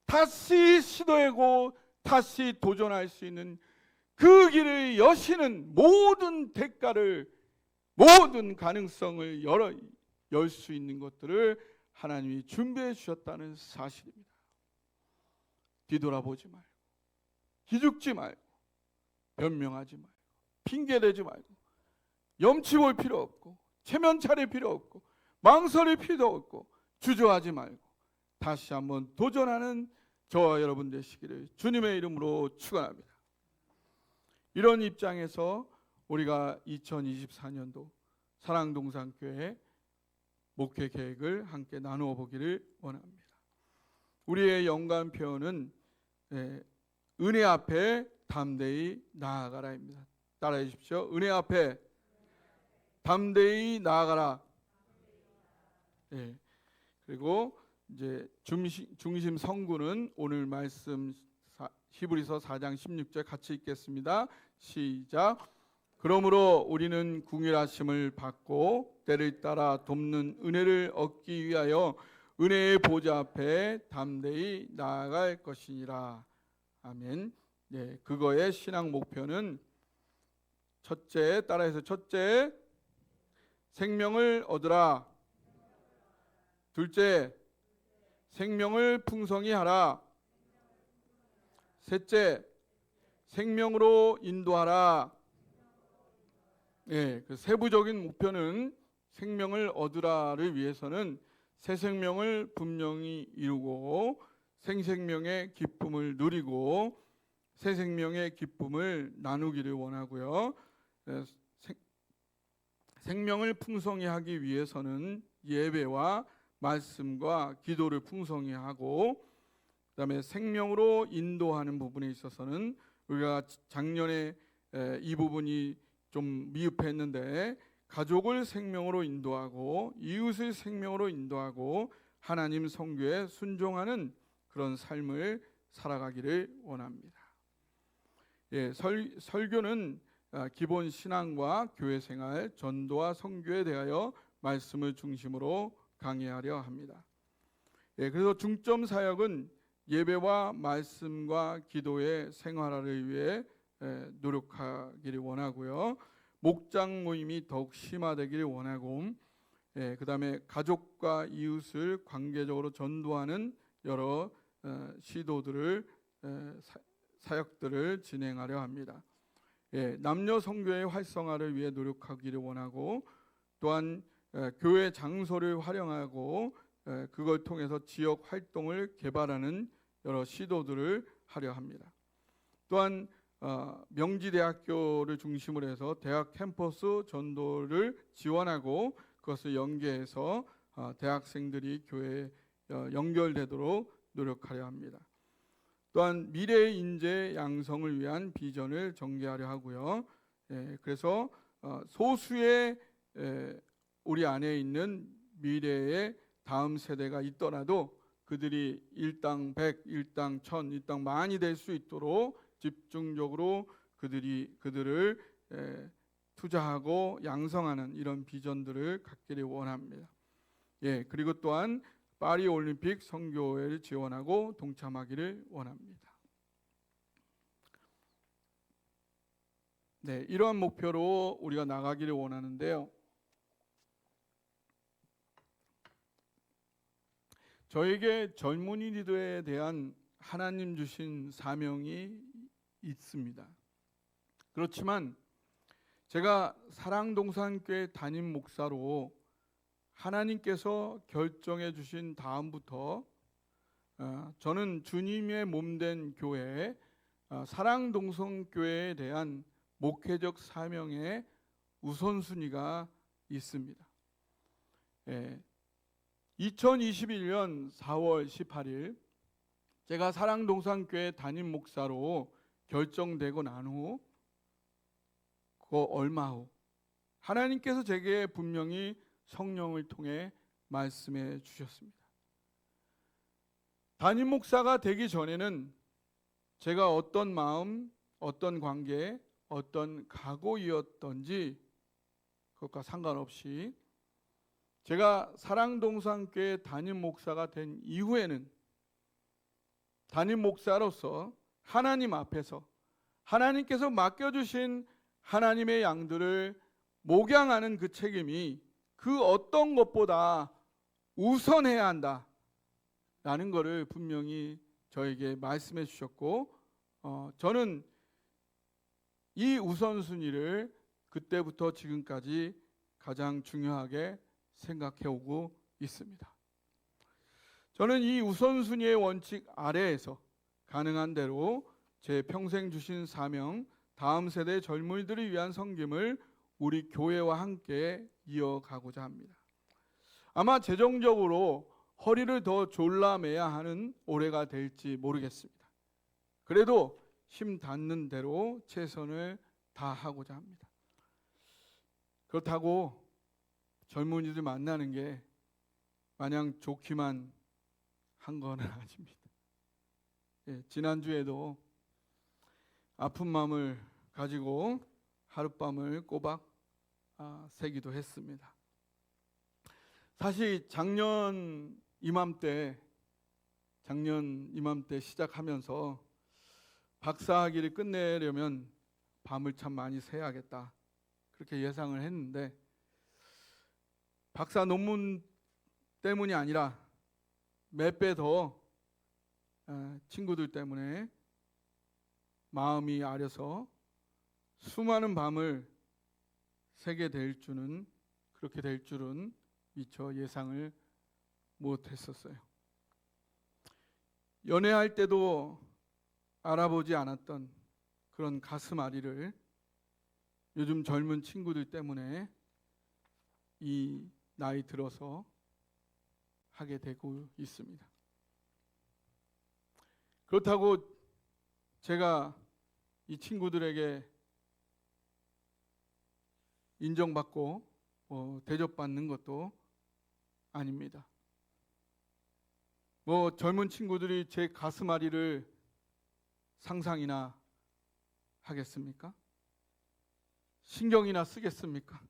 다시 시도하고 다시 도전할 수 있는 그 길을 여시는 모든 대가를, 모든 가능성을 열 수 있는 것들을 하나님이 준비해 주셨다는 사실입니다. 뒤돌아보지 말고, 기죽지 말고, 변명하지 말고, 핑계대지 말고, 염치 볼 필요 없고, 체면 차릴 필요 없고, 망설일 필요 없고, 주저하지 말고 다시 한번 도전하는 저와 여러분 되시기를 주님의 이름으로 축원합니다. 이런 입장에서 우리가 2024년도 사랑동산교회 목회 계획을 함께 나누어 보기를 원합니다. 우리의 연간 표현은 은혜 앞에 담대히 나아가라입니다. 따라해 주십시오. 은혜 앞에 담대히 나아가라. 네. 그리고 이제 중심 성구는 오늘 말씀 히브리서 4장 16절 같이 읽겠습니다. 시작. 그러므로 우리는 궁일하심을 받고 때를 따라 돕는 은혜를 얻기 위하여 은혜의 보좌 앞에 담대히 나아갈 것이니라. 아멘. 네, 그거의 신앙 목표는 첫째, 따라해서 첫째, 생명을 얻으라. 둘째, 생명을 풍성히 하라. 셋째, 생명으로 인도하라. 그 세부적인 목표는 생명을 얻으라를 위해서는 새 생명을 분명히 이루고 생생명의 기쁨을 누리고 새 생명의 기쁨을 나누기를 원하고요. 생명을 풍성히 하기 위해서는 예배와 말씀과 기도를 풍성히 하고, 그다음에 생명으로 인도하는 부분에 있어서는 우리가 작년에 이 부분이 좀 미흡했는데 가족을 생명으로 인도하고 이웃을 생명으로 인도하고 하나님 성교에 순종하는 그런 삶을 살아가기를 원합니다. 설교는 기본 신앙과 교회 생활, 전도와 선교에 대하여 말씀을 중심으로 강의하려 합니다. 그래서 중점 사역은 예배와 말씀과 기도의 생활화를 위해 노력하기를 원하고요. 목장 모임이 더욱 심화되기를 원하고, 그 다음에 가족과 이웃을 관계적으로 전도하는 여러 시도들을, 사역들을 진행하려 합니다. 남녀 선교의 활성화를 위해 노력하기를 원하고, 또한 교회 장소를 활용하고 그걸 통해서 지역 활동을 개발하는 여러 시도들을 하려 합니다. 또한 명지대학교를 중심으로 해서 대학 캠퍼스 전도를 지원하고 그것을 연계해서 대학생들이 교회에 연결되도록 노력하려 합니다. 또한 미래의 인재 양성을 위한 비전을 전개하려 하고요. 그래서 소수의 우리 안에 있는 미래의 다음 세대가 있더라도 그들이 일당 100, 일당 1000, 일당 만이 될 수 있도록 집중적으로 그들을 투자하고 양성하는 이런 비전들을 갖기를 원합니다. 그리고 또한 파리 올림픽 선교회를 지원하고 동참하기를 원합니다. 이러한 목표로 우리가 나가기를 원하는데요. 저에게 젊은이들에 대한 하나님 주신 사명이 있습니다. 그렇지만 제가 사랑동산교회 담임 목사로 하나님께서 결정해 주신 다음부터 저는 주님의 몸된 교회 사랑동산교회에 대한 목회적 사명의 우선순위가 있습니다. 2021년 4월 18일 제가 사랑동산교회 담임 목사로 결정되고 난 후 그 얼마 후 하나님께서 제게 분명히 성령을 통해 말씀해 주셨습니다. 담임 목사가 되기 전에는 제가 어떤 마음, 어떤 관계, 어떤 각오이었던지 그것과 상관없이 제가 사랑동산교회 담임 목사가 된 이후에는 담임 목사로서 하나님 앞에서 하나님께서 맡겨주신 하나님의 양들을 목양하는 그 책임이 그 어떤 것보다 우선해야 한다라는 것을 분명히 저에게 말씀해 주셨고 저는 이 우선순위를 그때부터 지금까지 가장 중요하게 생각해 오고 있습니다. 저는 이 우선순위의 원칙 아래에서 가능한 대로 제 평생 주신 사명, 다음 세대 젊은이들을 위한 섬김을 우리 교회와 함께 이어가고자 합니다. 아마 재정적으로 허리를 더 졸라매야 하는 올해가 될지 모르겠습니다. 그래도 힘 닿는 대로 최선을 다하고자 합니다. 그렇다고 젊은이들 만나는 게 마냥 좋기만 한 건 아닙니다. 지난주에도 아픈 마음을 가지고 하룻밤을 꼬박 새기도 했습니다. 사실 작년 이맘때 시작하면서 박사학위를 끝내려면 밤을 참 많이 새야겠다 그렇게 예상을 했는데 박사 논문 때문이 아니라 몇 배 더 친구들 때문에 마음이 아려서 수많은 밤을 새게 될 줄은 그렇게 될 줄은 미처 예상을 못했었어요. 연애할 때도 알아보지 않았던 그런 가슴앓이를 요즘 젊은 친구들 때문에 이 나이 들어서 하게 되고 있습니다. 그렇다고 제가 이 친구들에게 인정받고 대접받는 것도 아닙니다. 젊은 친구들이 제 가슴앓이를 상상이나 하겠습니까? 신경이나 쓰겠습니까?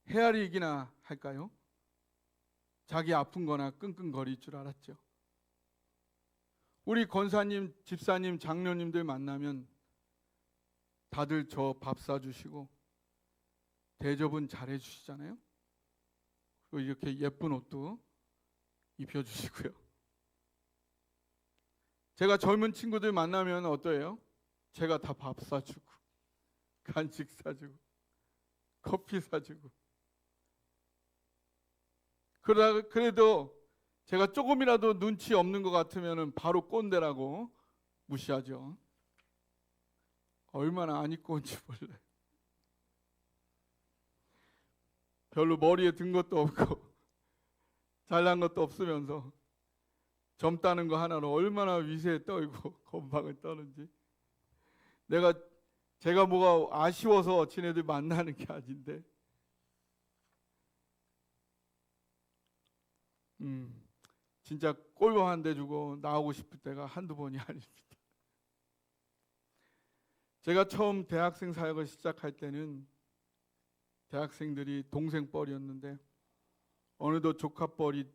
헤아리기나 할까요? 자기 아픈 거나 끙끙거릴 줄 알았죠. 우리 권사님, 집사님, 장로님들 만나면 다들 저 밥 사주시고 대접은 잘해 주시잖아요. 그리고 이렇게 예쁜 옷도 입혀주시고요. 제가 젊은 친구들 만나면 어떠해요? 제가 다 밥 사주고 간식 사주고 커피 사주고 그래도 제가 조금이라도 눈치 없는 것 같으면 바로 꼰대라고 무시하죠. 얼마나 안 입고 온지 몰라요. 별로 머리에 든 것도 없고 잘난 것도 없으면서 젊다는 거 하나로 얼마나 위세에 떨고 건방을 떠는지. 제가 뭐가 아쉬워서 지네들 만나는 게 아닌데 진짜 꼴보 한 대 주고 나오고 싶을 때가 한두 번이 아닙니다. 제가 처음 대학생 사역을 시작할 때는 대학생들이 동생뻘이었는데 어느덧 조카뻘이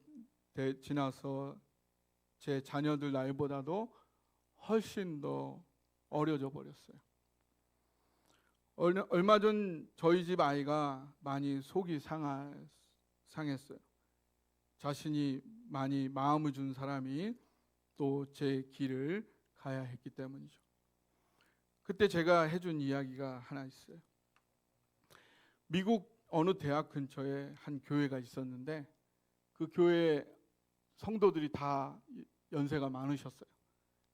지나서 제 자녀들 나이보다도 훨씬 더 어려져 버렸어요. 얼마 전 저희 집 아이가 많이 속이 상했어요. 자신이 많이 마음을 준 사람이 또 제 길을 가야 했기 때문이죠. 그때 제가 해준 이야기가 하나 있어요. 미국 어느 대학 근처에 한 교회가 있었는데 그 교회 성도들이 다 연세가 많으셨어요.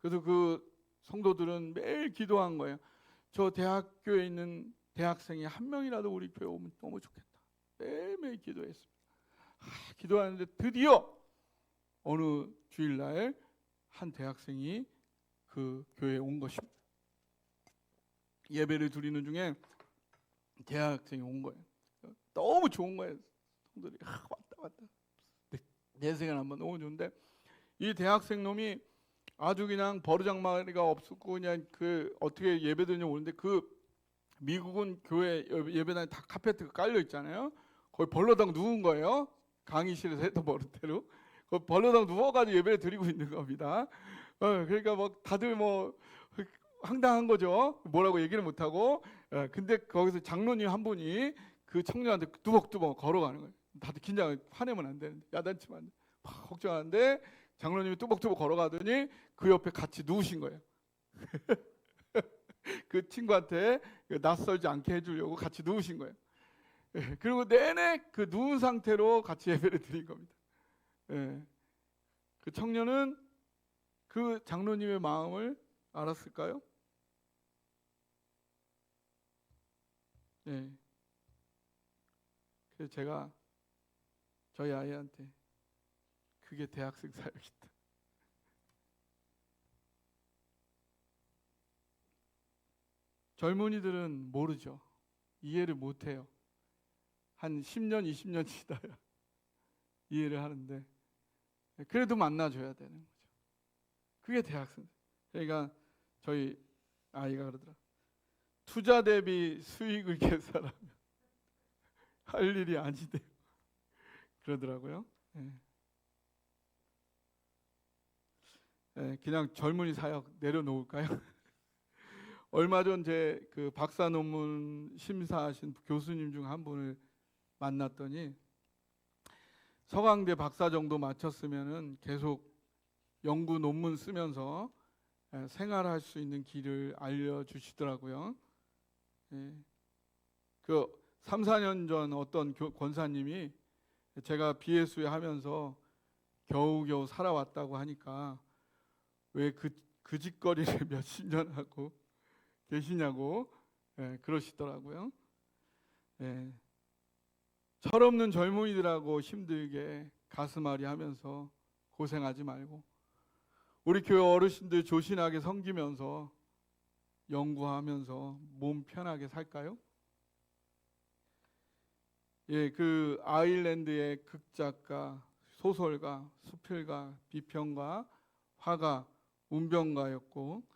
그래서 그 성도들은 매일 기도한 거예요. 저 대학교에 있는 대학생이 한 명이라도 우리 교회 오면 너무 좋겠다. 매일매일 기도했습니다. 기도하는데 드디어 어느 주일날 한 대학생이 그 교회에 온 것입니다. 예배를 드리는 중에 대학생이 온 거예요. 너무 좋은 거예요. 성도들이 왔다. 내 생각 한번 너무 좋은데 이 대학생 놈이 아주 그냥 버르장머리가 없었고 그냥 그 어떻게 예배드리냐 오는데 그 미국은 교회 예배당에 다 카페트가 깔려 있잖아요. 거기 벌러덩 누운 거예요. 강의실에서 했던 버릇대로. 그 벌러덩 누워가지고 예배를 드리고 있는 겁니다. 그러니까 뭐 다들 뭐 황당한 거죠. 뭐라고 얘기를 못 하고. 근데 거기서 장로님 한 분이 그 청년한테 뚜벅뚜벅 걸어가는 거예요. 다들 긴장을 화내면 안 되는데 야단치면 안 돼. 막 걱정하는데 장로님이 뚜벅뚜벅 걸어가더니 그 옆에 같이 누우신 거예요. 그 친구한테 낯설지 않게 해주려고 같이 누우신 거예요. 그리고 내내 그 누운 상태로 같이 예배를 드린 겁니다. 그 청년은 그 장로님의 마음을 알았을까요? 그래서 제가 저희 아이한테 그게 대학생 사역이다. 젊은이들은 모르죠. 이해를 못해요. 한 10년, 20년 지나야 이해를 하는데 그래도 만나줘야 되는 거죠. 그게 대학생. 그러니까 저희 아이가 그러더라. 투자 대비 수익을 계산하면 할 일이 아니대요. 그러더라고요. 그냥 젊은이 사역 내려놓을까요? 얼마 전 제 그 박사 논문 심사하신 교수님 중 한 분을 만났더니 서강대 박사 정도 마쳤으면은 계속 연구 논문 쓰면서 생활할 수 있는 길을 알려주시더라고요. 그 3, 4년 전 어떤 권사님이 제가 비예수회 하면서 겨우겨우 살아왔다고 하니까 왜 그 짓거리를 몇십 년 하고 계시냐고 그러시더라고요. 철없는 젊은이들하고 힘들게 가슴앓이 하면서 고생하지 말고 우리 교회 어르신들 조신하게 섬기면서 연구하면서 몸 편하게 살까요? 그 아일랜드의 극작가, 소설가, 수필가, 비평가, 화가, 운병가였고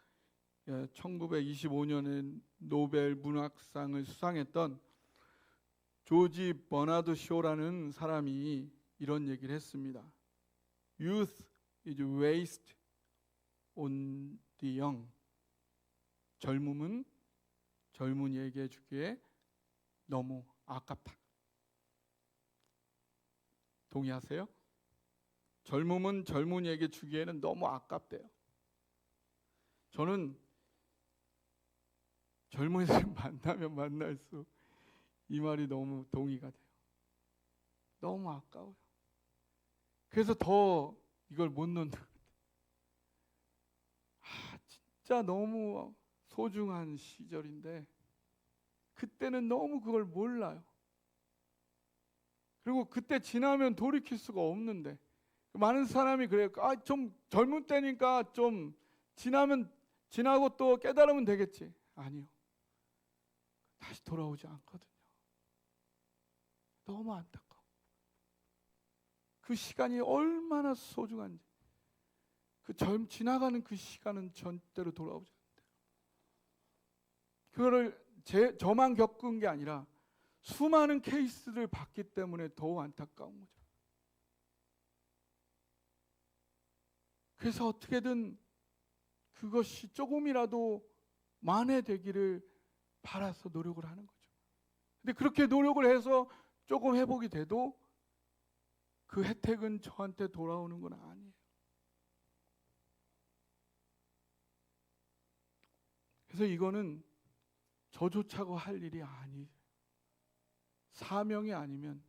1925년에 노벨 문학상을 수상했던 조지 버나드 쇼라는 사람이 이런 얘기를 했습니다. Youth is waste on the young. 젊음은 젊은이에게 주기에 너무 아깝다. 동의하세요? 젊음은 젊은이에게 주기에는 너무 아깝대요. 저는 젊은이들 만나면 만날수록 이 말이 너무 동의가 돼요. 너무 아까워요. 그래서 더 이걸 못 놓는 것 같아요. 진짜 너무 소중한 시절인데 그때는 너무 그걸 몰라요. 그리고 그때 지나면 돌이킬 수가 없는데 많은 사람이 그래요. 좀 젊은 때니까 좀 지나고 또 깨달으면 되겠지. 아니요. 다시 돌아오지 않거든요. 너무 안타까워. 그 시간이 얼마나 소중한지. 지나가는 그 시간은 절대로 돌아오지 않는다. 그거를 저만 겪은 게 아니라 수많은 케이스를 봤기 때문에 더욱 안타까운 거죠. 그래서 어떻게든 그것이 조금이라도 만회되기를 바라서 노력을 하는 거죠. 근데 그렇게 노력을 해서 조금 회복이 돼도 그 혜택은 저한테 돌아오는 건 아니에요. 그래서 이거는 저조차고 할 일이 아니에요. 사명이 아니면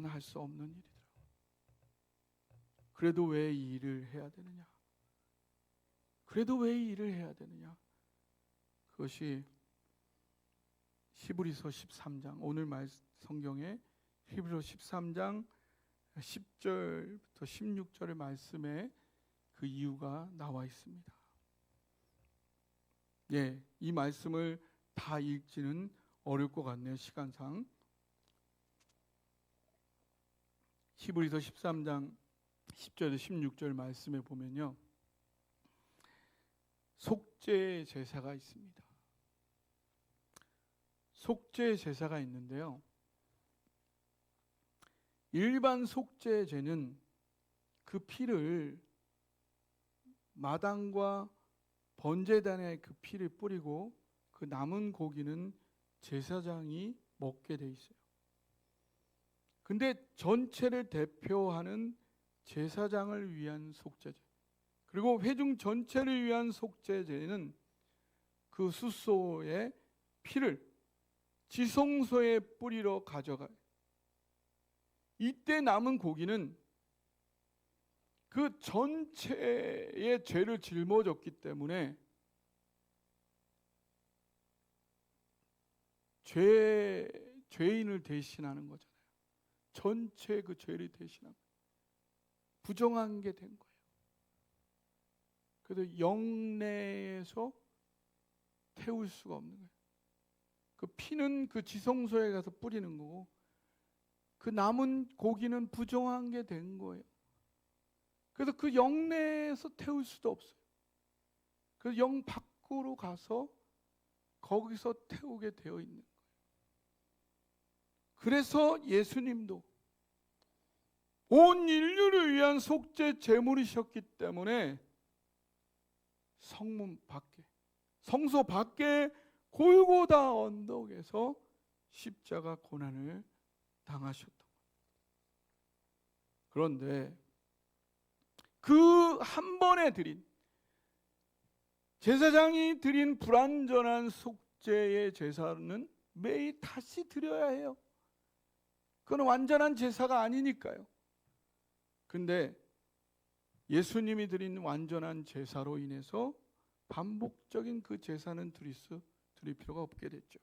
할 수 없는 일이더라고요. 그래도 왜 이 일을 해야 되느냐? 그것이 히브리서 13장, 오늘 성경에 히브리서 13장 10절부터 16절의 말씀에 그 이유가 나와 있습니다. 이 말씀을 다 읽지는 어려울 것 같네요, 시간상. 히브리서 13장 10절에서 16절 말씀에 보면요, 속죄 제사가 있습니다. 속죄 제사가 있는데요, 일반 속죄제는 그 피를 마당과 번제단에 그 피를 뿌리고 그 남은 고기는 제사장이 먹게 돼 있어요. 근데 전체를 대표하는 제사장을 위한 속죄제, 그리고 회중 전체를 위한 속죄제는 그 숫소의 피를 지성소에 뿌리러 가져가요. 이때 남은 고기는 그 전체의 죄를 짊어졌기 때문에 죄인을 대신하는 거잖아요. 전체 그 죄를 대신하는 거예요. 부정한 게 된 거예요. 그래서 영내에서 태울 수가 없는 거예요. 그 피는 그 지성소에 가서 뿌리는 거고, 그 남은 고기는 부정한 게 된 거예요. 그래서 그 영내에서 태울 수도 없어요. 그래서 영 밖으로 가서 거기서 태우게 되어 있는 거예요. 그래서 예수님도 온 인류를 위한 속죄 제물이셨기 때문에 성문 밖에, 성소 밖에 골고다 언덕에서 십자가 고난을 당하셨던 거예요. 그런데 그 한 번에 드린, 제사장이 드린 불완전한 속죄의 제사는 매일 다시 드려야 해요. 그건 완전한 제사가 아니니까요. 근데 예수님이 드린 완전한 제사로 인해서 반복적인 그 제사는 드릴 필요가 없게 됐죠.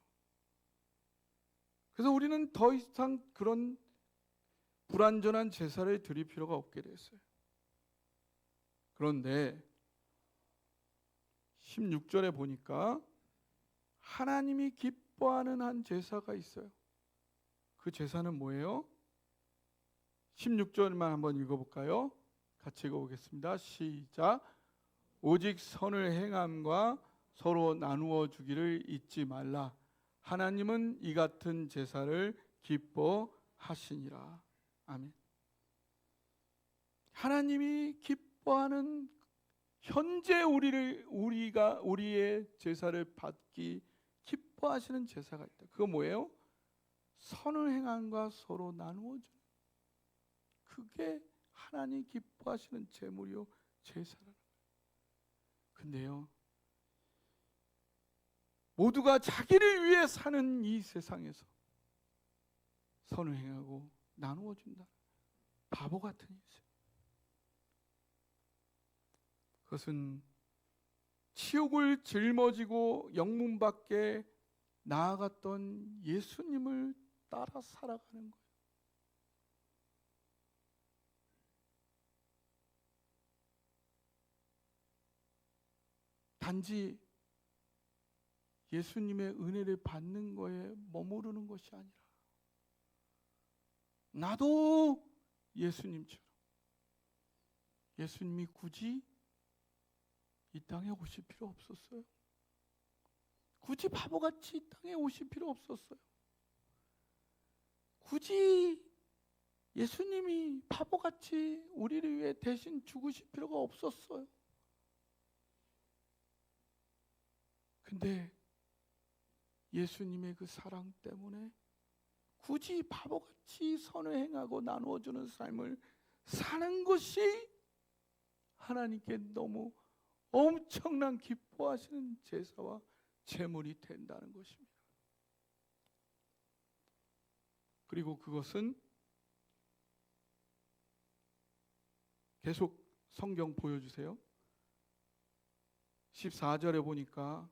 그래서 우리는 더 이상 그런 불완전한 제사를 드릴 필요가 없게 됐어요. 그런데 16절에 보니까 하나님이 기뻐하는 한 제사가 있어요. 그 제사는 뭐예요? 16절만 한번 읽어볼까요? 같이 읽어보겠습니다. 시작. 오직 선을 행함과 서로 나누어 주기를 잊지 말라. 하나님은 이 같은 제사를 기뻐하시니라. 아멘. 하나님이 기뻐하는, 현재 우리의 제사를 받기 기뻐하시는 제사가 있다. 그거 뭐예요? 선을 행함과 서로 나누어 주는, 그게 하나님 기뻐하시는 제물이요 제사라는 거예요. 근데요, 모두가 자기를 위해 사는 이 세상에서 선을 행하고 나누어 준다, 바보 같은 인생. 그것은 치욕을 짊어지고 영문 밖에 나아갔던 예수님을 따라 살아가는 거예요. 단지 예수님의 은혜를 받는 거에 머무르는 것이 아니라 나도 예수님처럼, 예수님이 굳이 이 땅에 오실 필요 없었어요. 굳이 바보같이 이 땅에 오실 필요 없었어요. 굳이 예수님이 바보같이 우리를 위해 대신 죽으실 필요가 없었어요. 근데 예수님의 그 사랑 때문에 굳이 바보같이 선을 행하고 나누어주는 삶을 사는 것이 하나님께 너무 엄청난 기뻐하시는 제사와 제물이 된다는 것입니다. 그리고 그것은 계속 성경 보여주세요. 14절에 보니까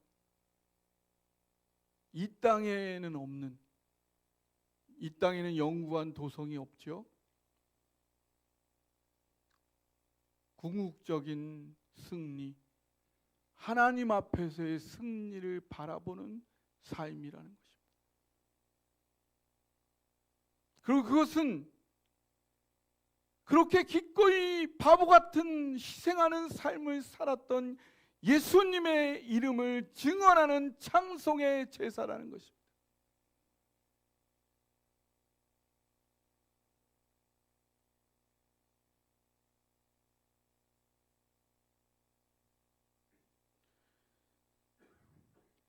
이 땅에는 없는, 이 땅에는 영구한 도성이 없죠. 궁극적인 승리, 하나님 앞에서의 승리를 바라보는 삶이라는 것입니다. 그리고 그것은 그렇게 기꺼이 바보 같은 희생하는 삶을 살았던 예수님의 이름을 증언하는 찬송의 제사라는 것입니다.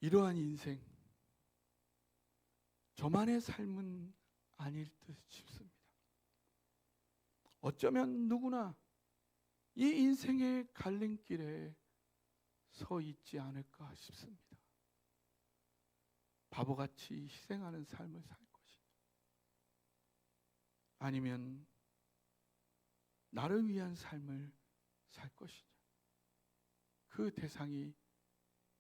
이러한 인생, 저만의 삶은 아닐 듯 싶습니다. 어쩌면 누구나 이 인생의 갈림길에 서 있지 않을까 싶습니다. 바보같이 희생하는 삶을 살 것이냐, 아니면 나를 위한 삶을 살 것이냐, 그 대상이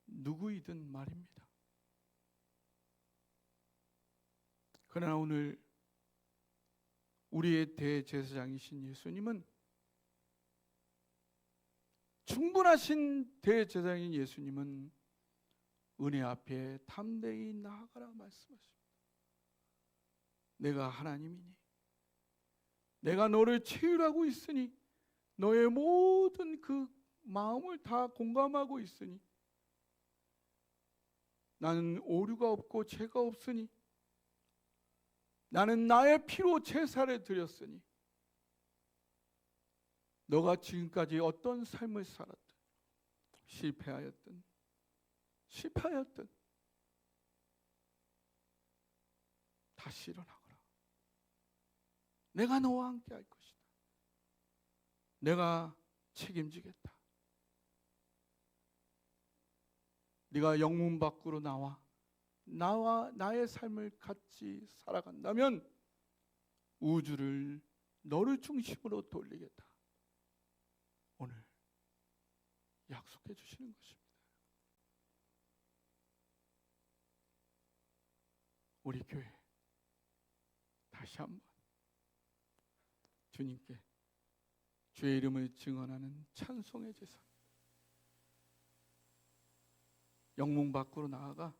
누구이든 말입니다. 그러나 오늘 우리의 대제사장이신 예수님은, 충분하신 대제사장인 예수님은 은혜 앞에 담대히 나아가라 말씀하십니다. 내가 하나님이니 내가 너를 치유하고 있으니, 너의 모든 그 마음을 다 공감하고 있으니, 나는 오류가 없고 죄가 없으니, 나는 나의 피로 제사를 드렸으니, 너가 지금까지 어떤 삶을 살았든, 실패하였든 다시 일어나거라. 내가 너와 함께 할 것이다. 내가 책임지겠다. 네가 영문 밖으로 나와 나의 삶을 같이 살아간다면 우주를 너를 중심으로 돌리겠다. 오늘 약속해 주시는 것입니다. 우리 교회 다시 한번 주님께 주의 이름을 증언하는 찬송의 제사, 영문 밖으로 나아가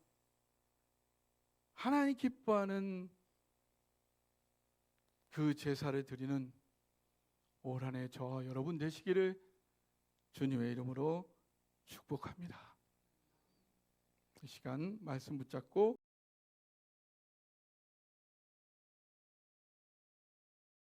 하나님 기뻐하는 그 제사를 드리는 올 한 해 저와 여러분 되시기를 주님의 이름으로 축복합니다. 이 시간 말씀 붙잡고